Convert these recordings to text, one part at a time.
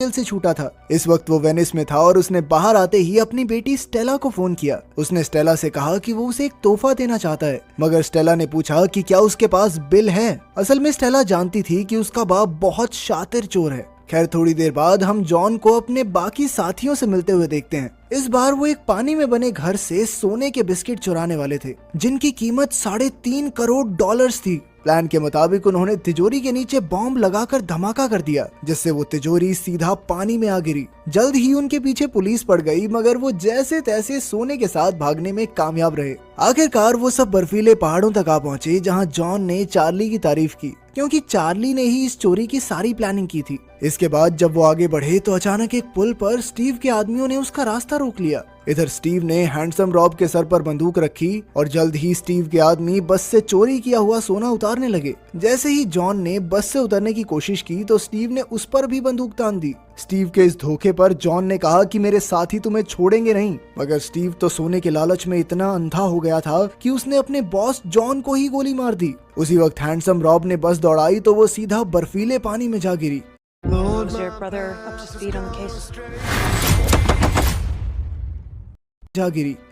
Jail से छूटा था। इस वक्त वो वेनिस में था और उसने बाहर आते ही अपनी बेटी स्टेला को फोन किया। उसने स्टेला से कहा कि वो उसे एक तोहफा देना चाहता है, मगर स्टेला ने पूछा कि क्या उसके पास बिल है। असल में स्टेला जानती थी कि उसका बाप बहुत शातिर चोर है। खैर, थोड़ी देर बाद हम जॉन को अपने बाकी साथियों से मिलते हुए देखते हैं। इस बार वो एक पानी में बने घर से सोने के बिस्किट चुराने वाले थे, जिनकी कीमत $3.5 करोड़ थी। प्लान के मुताबिक उन्होंने तिजोरी के नीचे बॉम्ब लगाकर धमाका कर दिया, जिससे वो तिजोरी सीधा पानी में आ गिरी। जल्द ही उनके पीछे पुलिस पड़ गई, मगर वो जैसे तैसे सोने के साथ भागने में कामयाब रहे। आखिरकार वो सब बर्फीले पहाड़ों तक आ पहुंचे, जहां जॉन ने चार्ली की तारीफ की, क्योंकि चार्ली ने ही इस चोरी की सारी प्लानिंग की थी। इसके बाद जब वो आगे बढ़े तो अचानक एक पुल पर स्टीव के आदमियों ने उसका रास्ता रोक लिया। इधर स्टीव ने हैंडसम रॉब के सर पर बंदूक रखी और जल्द ही स्टीव के आदमी बस से चोरी किया हुआ सोना उतारने लगे। जैसे ही जॉन ने बस से उतरने की कोशिश की तो स्टीव ने उस पर भी बंदूक तान दी। स्टीव के इस धोखे पर जॉन ने कहा कि मेरे साथी तुम्हें छोड़ेंगे नहीं, मगर स्टीव तो सोने के लालच में इतना अंधा हो गया था कि उसने अपने बॉस जॉन को ही गोली मार दी। उसी वक्त हैंडसम रॉब ने बस दौड़ाई तो वो सीधा बर्फीले पानी में जा गिरी।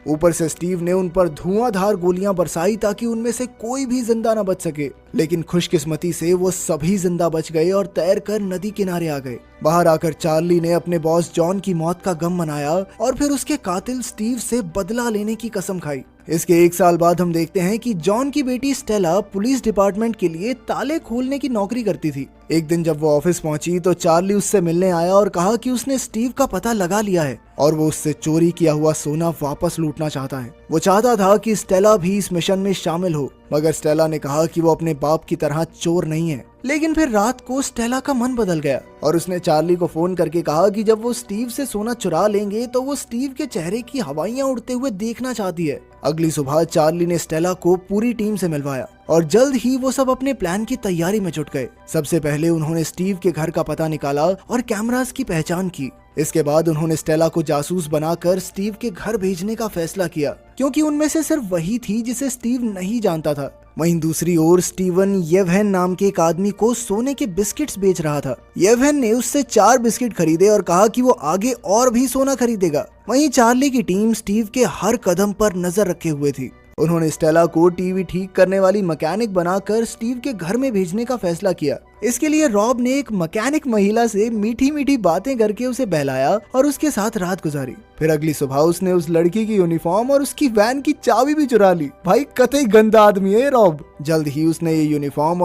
ऊपर से स्टीव ने उन पर धुआंधार गोलियां बरसाई ताकि उनमें से कोई भी जिंदा न बच सके, लेकिन खुशकिस्मती से वो सभी जिंदा बच गए और तैरकर नदी किनारे आ गए। बाहर आकर चार्ली ने अपने बॉस जॉन की मौत का गम मनाया और फिर उसके कातिल स्टीव से बदला लेने की कसम खाई। इसके 1 साल बाद हम देखते हैं कि जॉन की बेटी स्टेला पुलिस डिपार्टमेंट के लिए ताले खोलने की नौकरी करती थी। एक दिन जब वो ऑफिस पहुंची तो चार्ली उससे मिलने आया और कहा कि उसने स्टीव का पता लगा लिया है और वो उससे चोरी किया हुआ सोना वापस लूटना चाहता है। वो चाहता था कि स्टेला भी इस मिशन में शामिल हो, मगर स्टेला ने कहा कि वो अपने बाप की तरह चोर नहीं है। लेकिन फिर रात को स्टेला का मन बदल गया और उसने चार्ली को फोन करके कहा कि जब वो स्टीव से सोना चुरा लेंगे तो वो स्टीव के चेहरे की हवाइयां उड़ते हुए देखना चाहती है। अगली सुबह चार्ली ने स्टेला को पूरी टीम से मिलवाया और जल्द ही वो सब अपने प्लान की तैयारी में जुट गए। सबसे पहले उन्होंने स्टीव के घर का पता निकाला और कैमरास की पहचान की। इसके बाद उन्होंने स्टेला को जासूस बनाकर स्टीव के घर भेजने का फैसला किया, क्योंकि उनमें से सिर्फ वही थी जिसे स्टीव नहीं जानता था। वहीं दूसरी ओर स्टीवन येवहेन नाम के एक आदमी को सोने के बिस्किट्स बेच रहा था। येवहेन ने उससे 4 बिस्किट खरीदे और कहा कि वो आगे और भी सोना खरीदेगा। वहीं चार्ली की टीम स्टीव के हर कदम पर नजर रखे हुए थी। उन्होंने स्टेला को टीवी ठीक करने वाली मैकेनिक बनाकर स्टीव के घर में भेजने का फैसला किया। इसके लिए रॉब ने एक मैकेनिक महिला से मीठी मीठी बातें करके उसे बहलाया और उसके साथ रात गुजारी। फिर अगली सुबह उसने उस लड़की की यूनिफॉर्म और उसकी वैन की चाबी भी चुरा ली। भाई कतई गंदा आदमी है रॉब। जल्द ही उसने ये यूनिफॉर्म